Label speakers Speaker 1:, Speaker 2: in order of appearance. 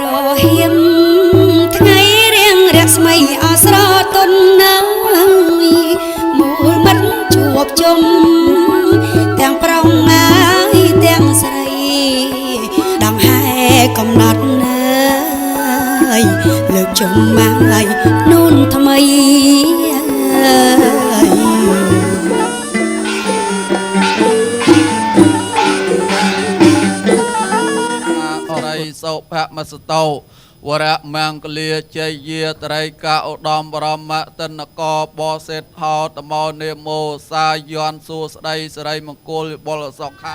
Speaker 1: រហៀមថ្ងៃរៀងរស្មីអស្រទន់ណាយមូលមិត្តជួបជុំទាំងប្រុងហើយទាំងស្រីដង្ហែកំណត់ហើយលើកជុំមកនូនថ្មី
Speaker 2: សុភមសតោវរៈមង្គលាជ័យយាត្រីកាឧត្តមបរមតនកបសេតហោតមោនេមោសាយ័នសួស្ដីសិរីមង្គលបុលសុខា